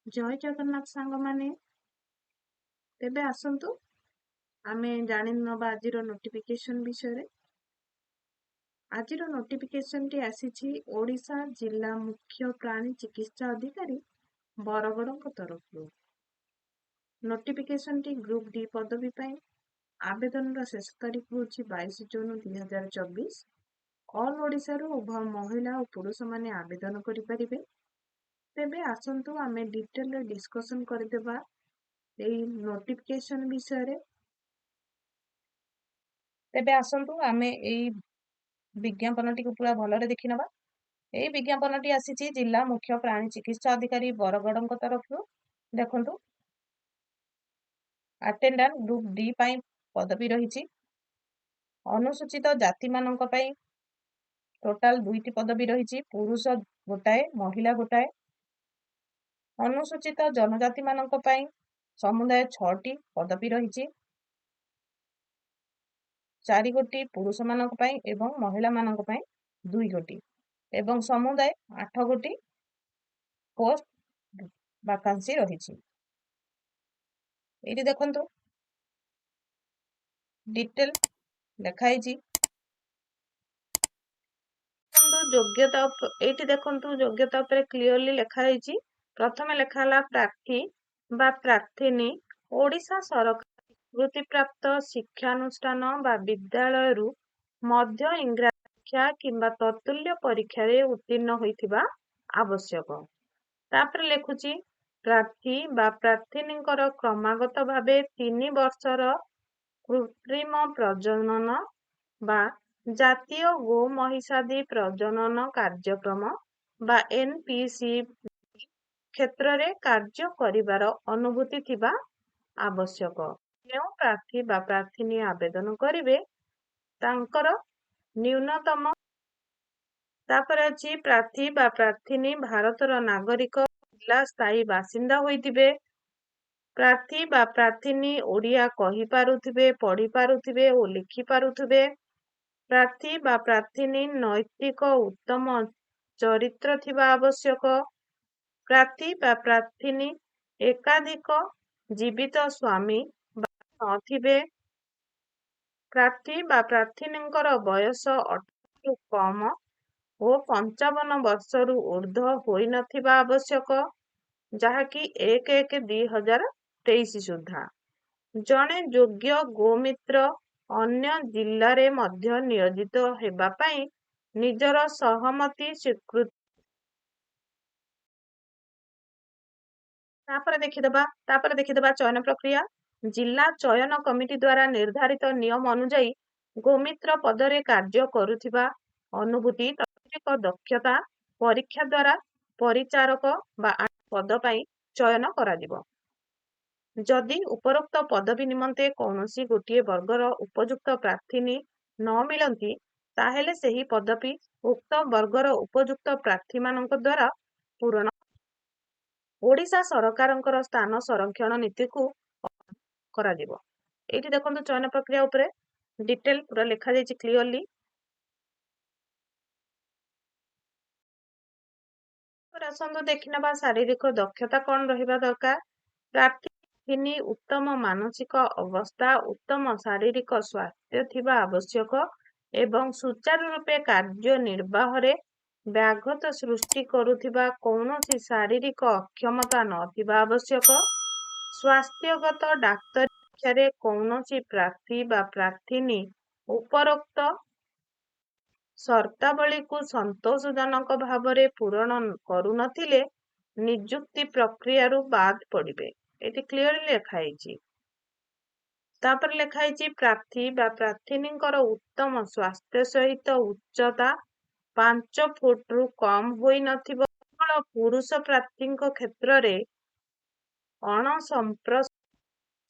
जय जगन्नाथ सांग माने तेबे आसंतु आमे जानि नबा आजिर नोटिफिकेशन विषय रे। आजिर नोटिफिकेशन टी आसीछि ओडिशा जिला मुख्य प्राणी चिकित्सा अधिकारी बरगड़ तरफ। नोटिफिकेशन टी ग्रुप डी पदवी पाई आवेदन रा शेष तारीख होछि 22 जून 2024। ऑल ओडिशा रो उभय महिला और पुरुष माने आवेदन करि परिबे। तेबे आसंतु आमे डिटेल रे डिस्कशन करदेबा एई नोटिफिकेशन विषय रे। तेबे आसंतु आमे एई विज्ञापन टी पूरा भलरे देखि नबा। एई विज्ञापन टी आसीछि जिला मुख्य प्राणी चिकित्सा अधिकारी बरगड़ तरफ। देखंतु अटेंडेंट ग्रुप डी पाई पदवी रहिछि। अनुसूचित जाति मानक पाई टोटाल 2टी पदवी रहिछि, पुरुष गोटाए महिला गोटाए। अनुसूचित जनजाति मानक पाई समुदाय 6टी पदवी रहिछि, 4 गोटी पुरुष मानक पाई एवं महिला मानक पाई 2 गोटी एवं समुदाय 8 गोटी पोस्ट वैकेंसी रहिछि। एटी देखंतु डिटेल देखाइछि। योग्यता एटी देखंतु योग्यता पर क्लियरली लिखा होइछि। प्रथमे लिखाला प्रार्थी बा प्रार्थिनी ओडिशा सरकार स्वीकृति प्राप्त शिक्षानुष्ठान बा विद्यालय रु मध्य इंग्राजी परीक्षा किंबा ततुल्य परीक्षा रे उत्तीर्ण होइथिबा आवश्यक। तापर लिखुछि प्रार्थी बा प्रार्थिनींकर क्रमागत भावे 3 वर्षर कृत्रिम प्रजनन बा जातीय गो महिषादि प्रजनन कार्यक्रम बा एनपीसी क्षेत्र रे कार्य करिवार अनुभूति थिबा आवश्यक। जो प्रार्थी बा प्रार्थिनी आवेदन करिवे तांकर न्यूनतम तापर अछि प्रार्थी बा प्रार्थिनी भारतर नागरिक जिला स्थायी बासिंदा होइतिबे। प्रार्थी बा प्रार्थिनी ओडिया कहि पारुथिबे, पढ़ी पारुथिबे और लिखि पारुथिबे। प्रार्थी बा प्रार्थिनी नैतिक उत्तम चरित्र थिबा आवश्यक। प्रार्थी बा प्रार्थिनी एकाधिक जीवित स्वामी बा नथिबे। प्रार्थी बा प्रार्थिनींकर बयस 18 रु कम और 55 वर्षरु ऊर्ध्व होई नथिबा आवश्यक, जहाँकि 1/1/2023 सुधा। जणे योग्य गोमित्र अन्य जिल्ला रे मध्य नियोजित हेबा पाई निजर सहमति स्वीकृत। तापर देखिदबा चयन प्रक्रिया। जिला चयन कमिटी द्वारा निर्धारित नियम अनुଯାयी गोमित्र पदरे कार्य करुथिबा अनुभूति तांत्रिक दक्षता परीक्षा द्वारा परिचारक बा पद पाई चयन कराजिबो। जदि उपरोक्त पदवी निमंते कौनसी गोटिए वर्गर उपयुक्त प्रार्थिनी न मिलंती ताहेले सेही पदवी उक्त वर्गर उपयुक्त प्रार्थी मानक द्वारा पूरण। ओडिशा सरकारंकर स्थान संरक्षण नीति को कराजिबो। एठी देखंतु चयन प्रक्रिया उपरे डिटेल पूरा लिखा जायछि क्लियरली। आसंतु देखिनबा शारीरिक दक्षता कौन रहिबा दरकार। प्रार्थी उत्तम मानसिक अवस्था, उत्तम शारीरिक स्वास्थ्य थिबा आवश्यक एवं सुचारू रूपे कार्य निर्वाह रे व्याघत सृष्टि करुथिबा कौनसी शारीरिक अक्षमता नथिबा आवश्यक। स्वास्थ्यगत डाक्तरी परीक्षा कौनसी प्रार्थी बा प्रार्थिनी उपरोक्त शर्तावली को संतोषजनक भावरे पूरण करू नथिले नियुक्ति प्रक्रिया रु बाद पड़िबे। एटी क्लियरली लिखा होइछि। तापर लिखा होइछि प्रार्थी बा प्रार्थिनींकर उत्तम स्वास्थ्य सहित उच्चता 5 फुट रु कम होई नथिबो। केवल पुरुष प्रार्थींक क्षेत्र रे अणसंप्रस्त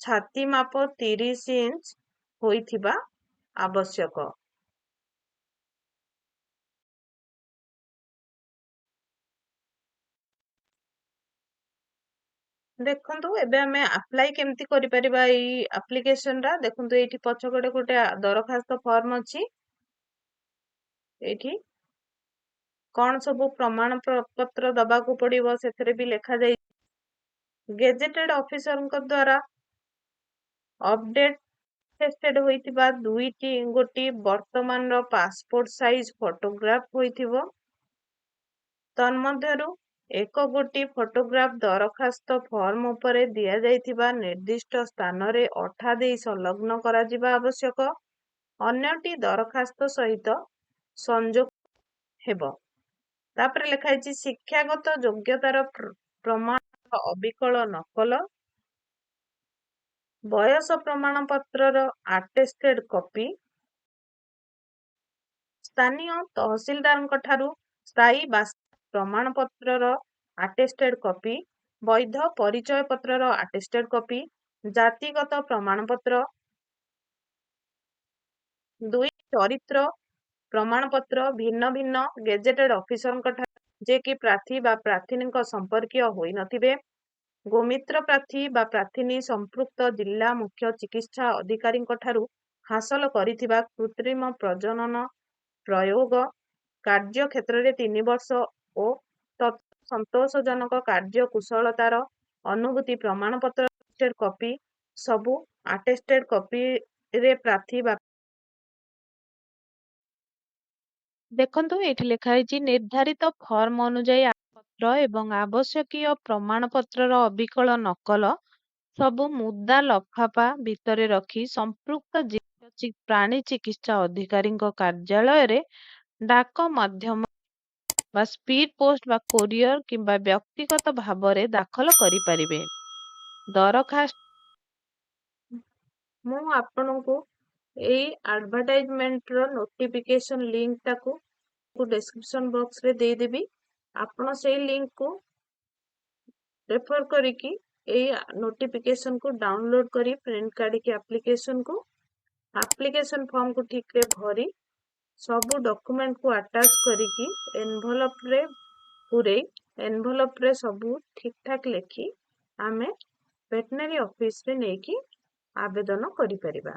छाती माप 30 इंच होइथिबा आवश्यक। देखंतु एबे हमें अप्लाई केमती करि परिबा एई एप्लीकेशन रा। देखंतु एठी पछकड़े गोटे दरखास्त फॉर्म अछि। एठी कौन सब प्रमाण पत्र दबाकू पड़िबो सेथरे भी लिखा जाय। ଗେଜେଟେଡ୍ ଅଫିସରଙ୍କ ଦ୍ୱାରା ଅପଡେଟେଡ୍ ହୋଇଥିବା ଗୋଟି ବର୍ତ୍ତମାନର ପାସପୋର୍ଟ ସାଇଜ ଫଟୋଗ୍ରାଫ ହୋଇଥିବ। ତନ୍ମଧ୍ୟରୁ ଗୋଟି ଫଟୋଗ୍ରାଫ ଦରଖାସ୍ତ ଫର୍ମ ଉପରେ ଦିଆଯାଇଥିବା ନିର୍ଦ୍ଦିଷ୍ଟ ସ୍ଥାନରେ ଅଠା ଦେଇ ସଂଲଗ୍ନ କରାଯିବା ଆବଶ୍ୟକ। ଅନ୍ୟଟି ଦରଖାସ୍ତ ସହିତ ସଂଯୋଗ ହେବ। ତାପରେ ଲେଖା ହେଇଛି ଶିକ୍ଷାଗତ ଯୋଗ୍ୟତାର ପ୍ରମାଣର ଅବିକଳ ନକଲ, ବୟସ ପ୍ରମାଣପତ୍ରର ଆଟେଷ୍ଟେଡ୍ କପି, ସ୍ଥାନୀୟ ତହସିଲଦାରଙ୍କ ଠାରୁ ସ୍ଥାୟୀ ବାସିନ୍ଦା ପ୍ରମାଣପତ୍ରର ଆଟେଷ୍ଟେଡ୍ କପି, ବୈଧ ପରିଚୟ ପତ୍ରର ଆଟେଷ୍ଟେଡ୍ କପି, ଜାତିଗତ ପ୍ରମାଣପତ୍ର। 2 ଚରିତ୍ର ପ୍ରମାଣପତ୍ର ଭିନ୍ନ ଭିନ୍ନ ଗେଜେଟେଡ୍ ଅଫିସରଙ୍କ ଠାରୁ ଯେ କି ପ୍ରାର୍ଥୀ ବା ପ୍ରାର୍ଥିନୀଙ୍କ ସମ୍ପର୍କୀୟ ହୋଇନଥିବେ। ଗୋମିତ୍ର ପ୍ରାର୍ଥୀ ବା ପ୍ରାର୍ଥିନୀ ସମ୍ପୃକ୍ତ ଜିଲ୍ଲା ମୁଖ୍ୟ ଚିକିତ୍ସା ଅଧିକାରୀଙ୍କ ଠାରୁ ହାସଲ କରିଥିବା କୃତ୍ରିମ ପ୍ରଜନନ ପ୍ରୟୋଗ କାର୍ଯ୍ୟ କ୍ଷେତ୍ରରେ 3 ବର୍ଷ ଓ ସନ୍ତୋଷଜନକ କାର୍ଯ୍ୟ କୁଶଳତାର ଅନୁଭୂତି ପ୍ରମାଣପତ୍ର ଆଟେଷ୍ଟେଡ୍ କପି। ସବୁ ଆଟେଷ୍ଟେଡ୍ କପିରେ ପ୍ରାର୍ଥୀ ବା ଦେଖନ୍ତୁ ଏଇଠି ଲେଖା ହେଇଛି ନିର୍ଦ୍ଧାରିତ ଫର୍ମ ଅନୁଯାୟୀ ପତ୍ର ଏବଂ ଆବଶ୍ୟକୀୟ ପ୍ରମାଣପତ୍ରର ଅବିକଳ ନକଲ ସବୁ ମୁଦା ଲଫାପା ଭିତରେ ରଖି ସମ୍ପୃକ୍ତ ଜିଲ୍ଲା ପ୍ରାଣୀ ଚିକିତ୍ସା ଅଧିକାରୀଙ୍କ କାର୍ଯ୍ୟାଳୟରେ ଡାକ ମାଧ୍ୟମ ବା ସ୍ପିଡ ପୋଷ୍ଟ ବା କୋରିଅର କିମ୍ବା ବ୍ୟକ୍ତିଗତ ଭାବରେ ଦାଖଲ କରିପାରିବେ। ଦରଖାସ୍ତ ମୁଁ ଆପଣଙ୍କୁ ଏଇ ଆଡଭର୍ଟାଇଜମେଣ୍ଟର ନୋଟିଫିକେସନ ଲିଙ୍କଟାକୁ ଡେସ୍କ୍ରିପସନ ବକ୍ସରେ ଦେଇଦେବି। ଆପଣ ସେଇ ଲିଙ୍କକୁ ରେଫର କରିକି ଏଇ ନୋଟିଫିକେସନକୁ ଡାଉନଲୋଡ କରି ପ୍ରିଣ୍ଟ କାଢିକି ଆପ୍ଲିକେସନ ଫର୍ମକୁ ଠିକରେ ଭରି ସବୁ ଡକୁମେଣ୍ଟକୁ ଆଟାଚ କରିକି ଏନଭଲପରେ ପୁରେଇ ଏନଭଲପରେ ସବୁ ଠିକଠାକ ଲେଖି ଆମେ ଭେଟେନାରୀ ଅଫିସରେ ନେଇକି ଆବେଦନ କରିପାରିବା।